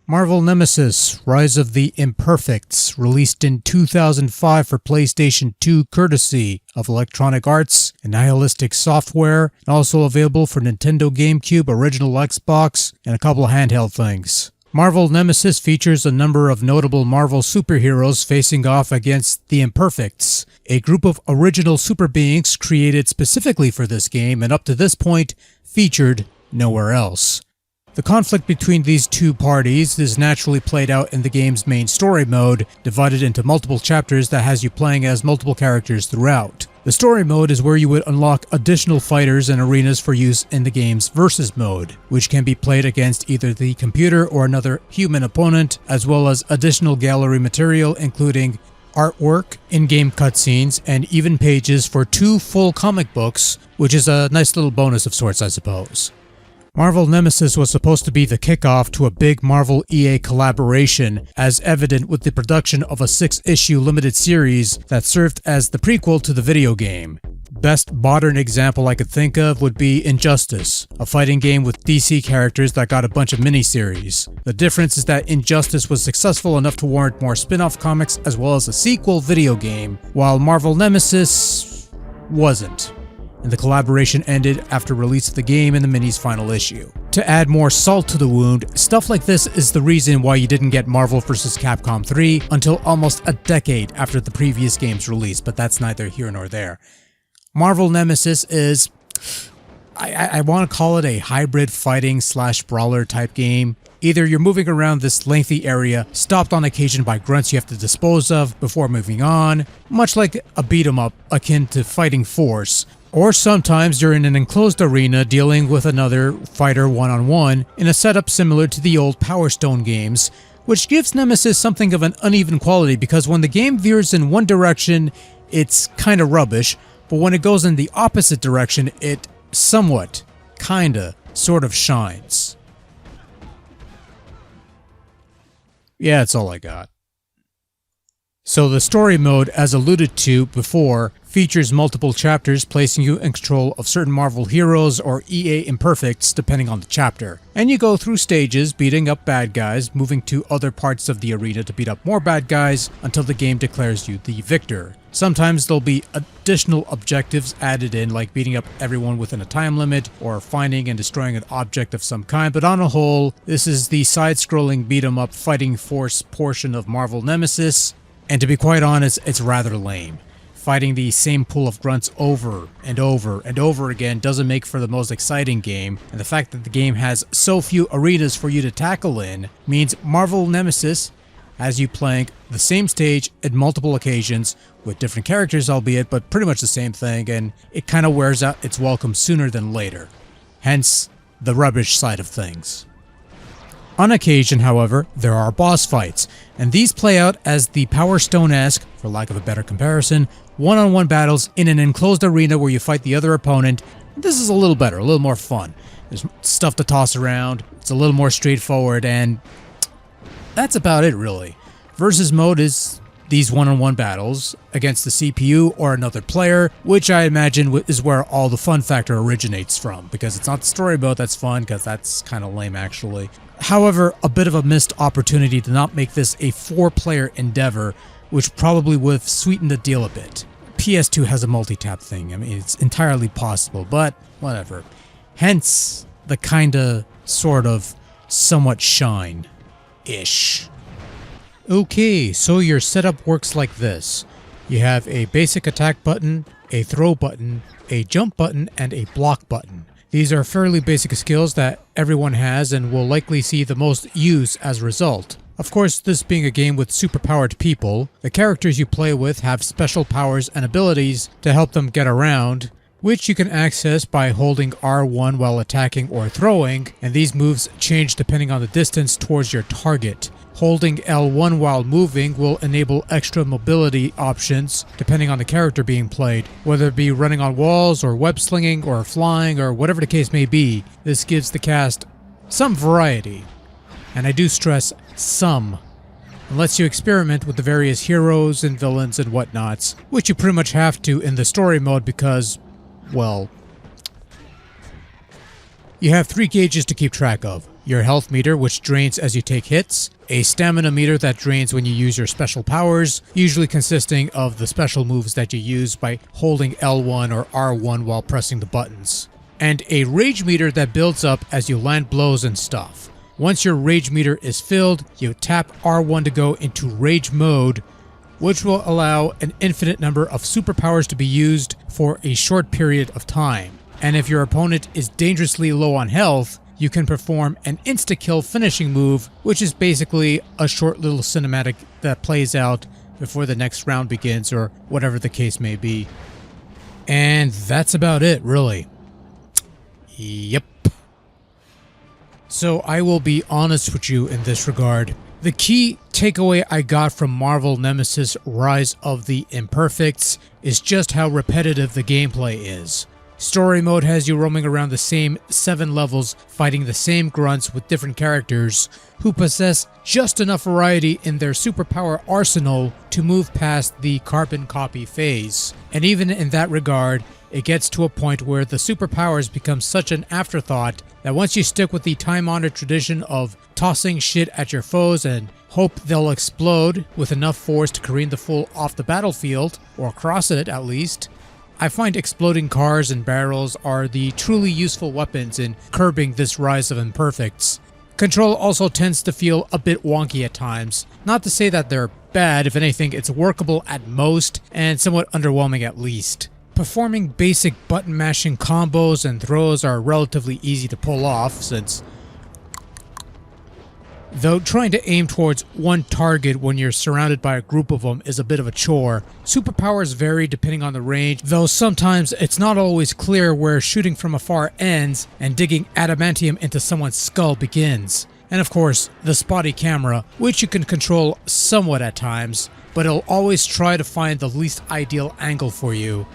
Marvel Nemesis: Rise of the Imperfects, released in 2005 for PlayStation 2 courtesy of Electronic Arts and Nihilistic Software, and also available for Nintendo GameCube, original Xbox, and a couple of handheld things. Marvel Nemesis features a number of notable Marvel superheroes facing off against the Imperfects, a group of original super beings created specifically for this game and up to this point featured nowhere else. The conflict between these two parties is naturally played out in the game's main story mode, divided into multiple chapters that has you playing as multiple characters throughout. The story mode is where you would unlock additional fighters and arenas for use in the game's versus mode, which can be played against either the computer or another human opponent, as well as additional gallery material including artwork, in-game cutscenes, and even pages for 2 full comic books, which is a nice little bonus of sorts, I suppose. Marvel Nemesis was supposed to be the kickoff to a big Marvel EA collaboration, as evident with the production of a 6-issue limited series that served as the prequel to the video game. Best modern example I could think of would be Injustice, a fighting game with DC characters that got a bunch of miniseries. The difference is that Injustice was successful enough to warrant more spin-off comics as well as a sequel video game, while Marvel Nemesis wasn't, and the collaboration ended after release of the game in the mini's final issue. To add more salt to the wound, stuff like this is the reason why you didn't get Marvel vs. Capcom 3 until almost a decade after the previous game's release, but that's neither here nor there. Marvel Nemesis is, I want to call it a hybrid fighting / brawler type game. Either you're moving around this lengthy area, stopped on occasion by grunts you have to dispose of before moving on, much like a beat-em-up akin to Fighting Force, or sometimes you're in an enclosed arena dealing with another fighter one-on-one in a setup similar to the old Power Stone games, which gives Nemesis something of an uneven quality because when the game veers in one direction, it's kinda rubbish, but when it goes in the opposite direction, it somewhat, kinda, sort of shines. Yeah, that's all I got. So the story mode, as alluded to before, features multiple chapters placing you in control of certain Marvel heroes or EA Imperfects depending on the chapter. And you go through stages beating up bad guys, moving to other parts of the arena to beat up more bad guys until the game declares you the victor. Sometimes there'll be additional objectives added in, like beating up everyone within a time limit or finding and destroying an object of some kind, but on a whole, this is the side-scrolling beat-em-up Fighting Force portion of Marvel Nemesis, and to be quite honest, it's rather lame. Fighting the same pool of grunts over and over and over again doesn't make for the most exciting game, and the fact that the game has so few arenas for you to tackle in means Marvel Nemesis has you playing the same stage at multiple occasions with different characters albeit, but pretty much the same thing, and it kind of wears out its welcome sooner than later. Hence, the rubbish side of things. On occasion, however, there are boss fights, and these play out as the Power Stone-esque, for lack of a better comparison, one-on-one battles in an enclosed arena where you fight the other opponent. This is a little better, a little more fun. There's stuff to toss around, it's a little more straightforward, and that's about it really. Versus mode is these one-on-one battles against the CPU or another player, which I imagine is where all the fun factor originates from, because it's not the story mode that's fun, because that's kind of lame actually. However, a bit of a missed opportunity to not make this a 4-player endeavor, which probably would have sweetened the deal a bit. PS2 has a multi-tap thing, I mean it's entirely possible, but whatever. Hence, the kinda, sort of, somewhat shine-ish. Okay, so your setup works like this. You have a basic attack button, a throw button, a jump button, and a block button. These are fairly basic skills that everyone has and will likely see the most use as a result. Of course, this being a game with superpowered people, the characters you play with have special powers and abilities to help them get around, which you can access by holding R1 while attacking or throwing, and these moves change depending on the distance towards your target. Holding L1 while moving will enable extra mobility options depending on the character being played, whether it be running on walls or web slinging or flying or whatever the case may be. This gives the cast some variety, and I do stress some, and lets you experiment with the various heroes and villains and whatnots, which you pretty much have to in the story mode because, well, you have 3 gauges to keep track of: your health meter, which drains as you take hits, a stamina meter that drains when you use your special powers, usually consisting of the special moves that you use by holding L1 or R1 while pressing the buttons, and a rage meter that builds up as you land blows and stuff. Once your rage meter is filled, you tap R1 to go into rage mode, which will allow an infinite number of superpowers to be used for a short period of time. And if your opponent is dangerously low on health, you can perform an insta-kill finishing move, which is basically a short little cinematic that plays out before the next round begins, or whatever the case may be. And that's about it, really. Yep. So I will be honest with you in this regard. The key takeaway I got from Marvel Nemesis Rise of the Imperfects is just how repetitive the gameplay is. Story mode has you roaming around the same 7 levels, fighting the same grunts with different characters who possess just enough variety in their superpower arsenal to move past the carbon copy phase. And even in that regard, it gets to a point where the superpowers become such an afterthought that once you stick with the time-honored tradition of tossing shit at your foes and hope they'll explode with enough force to careen the fool off the battlefield, or cross it at least, I find exploding cars and barrels are the truly useful weapons in curbing this rise of imperfects. Control also tends to feel a bit wonky at times. Not to say that they're bad, if anything it's workable at most and somewhat underwhelming at least. Performing basic button mashing combos and throws are relatively easy to pull off, though trying to aim towards one target when you're surrounded by a group of them is a bit of a chore. Superpowers vary depending on the range, though sometimes it's not always clear where shooting from afar ends and digging adamantium into someone's skull begins. And of course, the spotty camera, which you can control somewhat at times, but it'll always try to find the least ideal angle for you.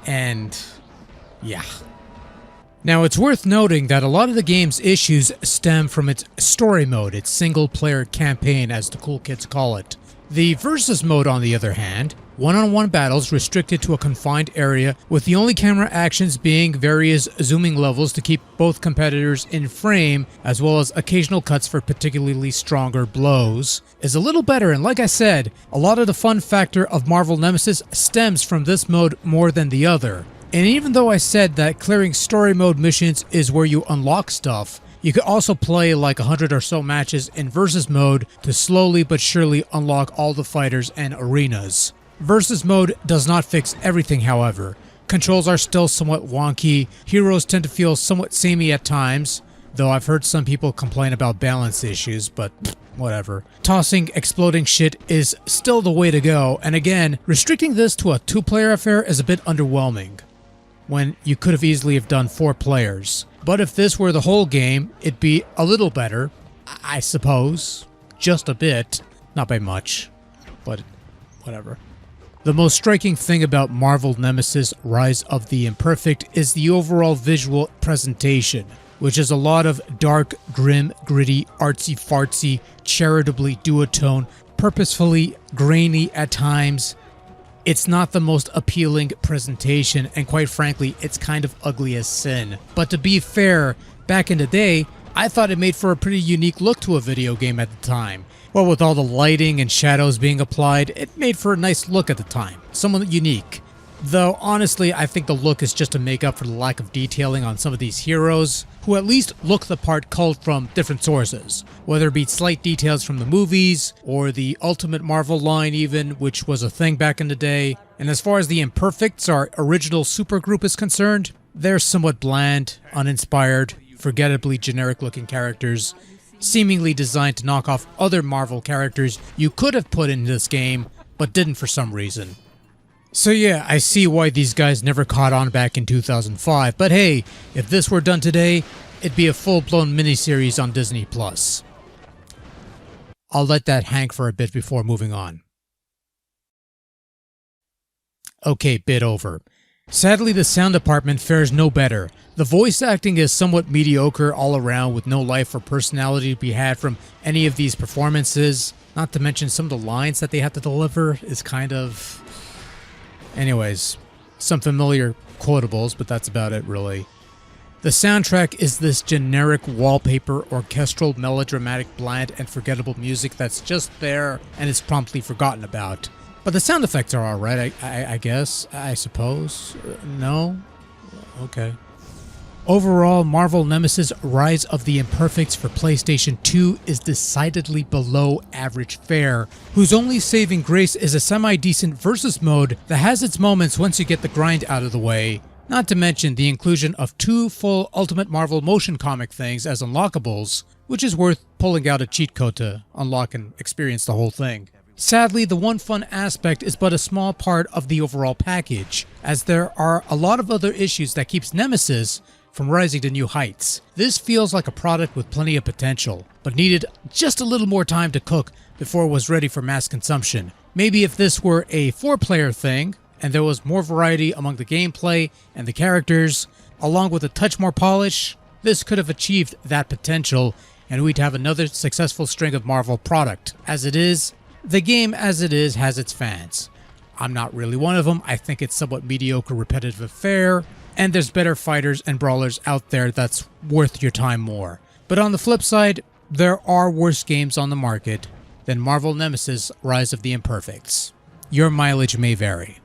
And yeah. Now, it's worth noting that a lot of the game's issues stem from its story mode, its single-player campaign as the cool kids call it. The versus mode, on the other hand, one-on-one battles restricted to a confined area with the only camera actions being various zooming levels to keep both competitors in frame, as well as occasional cuts for particularly stronger blows, is a little better. And like I said, a lot of the fun factor of Marvel Nemesis stems from this mode more than the other. And even though I said that clearing story mode missions is where you unlock stuff, you could also play like 100 or so matches in versus mode to slowly but surely unlock all the fighters and arenas. Versus mode does not fix everything, however. Controls are still somewhat wonky, heroes tend to feel somewhat samey at times, though I've heard some people complain about balance issues, but whatever. Tossing exploding shit is still the way to go, and again, restricting this to a 2-player affair is a bit underwhelming, when you could have easily have done 4 players. But if this were the whole game, it'd be a little better, I suppose. Just a bit. Not by much, but whatever. The most striking thing about Marvel Nemesis Rise of the Imperfect is the overall visual presentation, which is a lot of dark, grim, gritty, artsy-fartsy, charitably duotone, purposefully grainy at times. It's not the most appealing presentation, and quite frankly, it's kind of ugly as sin. But to be fair, back in the day, I thought it made for a pretty unique look to a video game at the time. Well, with all the lighting and shadows being applied, it made for a nice look at the time. Somewhat unique. Though, honestly, I think the look is just to make up for the lack of detailing on some of these heroes, who at least look the part culled from different sources, whether it be slight details from the movies, or the Ultimate Marvel line even, which was a thing back in the day. And as far as the Imperfects, our original supergroup, is concerned, they're somewhat bland, uninspired, forgettably generic-looking characters, seemingly designed to knock off other Marvel characters you could have put in this game, but didn't for some reason. So yeah, I see why these guys never caught on back in 2005, but hey, if this were done today, it'd be a full-blown miniseries on Disney+. I'll let that hang for a bit before moving on. Okay, bit over. Sadly, the sound department fares no better. The voice acting is somewhat mediocre all around, with no life or personality to be had from any of these performances. Not to mention some of the lines that they have to deliver is kind of... Anyways, some familiar quotables, but that's about it really. The soundtrack is this generic wallpaper, orchestral, melodramatic, bland, and forgettable music that's just there and is promptly forgotten about. But the sound effects are alright, I guess. I suppose. No? Okay. Overall, Marvel Nemesis Rise of the Imperfects for PlayStation 2 is decidedly below average fare, whose only saving grace is a semi-decent versus mode that has its moments once you get the grind out of the way. Not to mention the inclusion of 2 full Ultimate Marvel motion comic things as unlockables, which is worth pulling out a cheat code to unlock and experience the whole thing. Sadly, the one fun aspect is but a small part of the overall package, as there are a lot of other issues that keeps Nemesis from rising to new heights. This feels like a product with plenty of potential, but needed just a little more time to cook before it was ready for mass consumption. Maybe if this were a 4-player thing, and there was more variety among the gameplay and the characters, along with a touch more polish, this could have achieved that potential, and we'd have another successful string of Marvel product. As it is, the game as it is has its fans. I'm not really one of them. I think it's somewhat mediocre, repetitive affair, and there's better fighters and brawlers out there that's worth your time more. But on the flip side, there are worse games on the market than Marvel Nemesis Rise of the Imperfects. Your mileage may vary.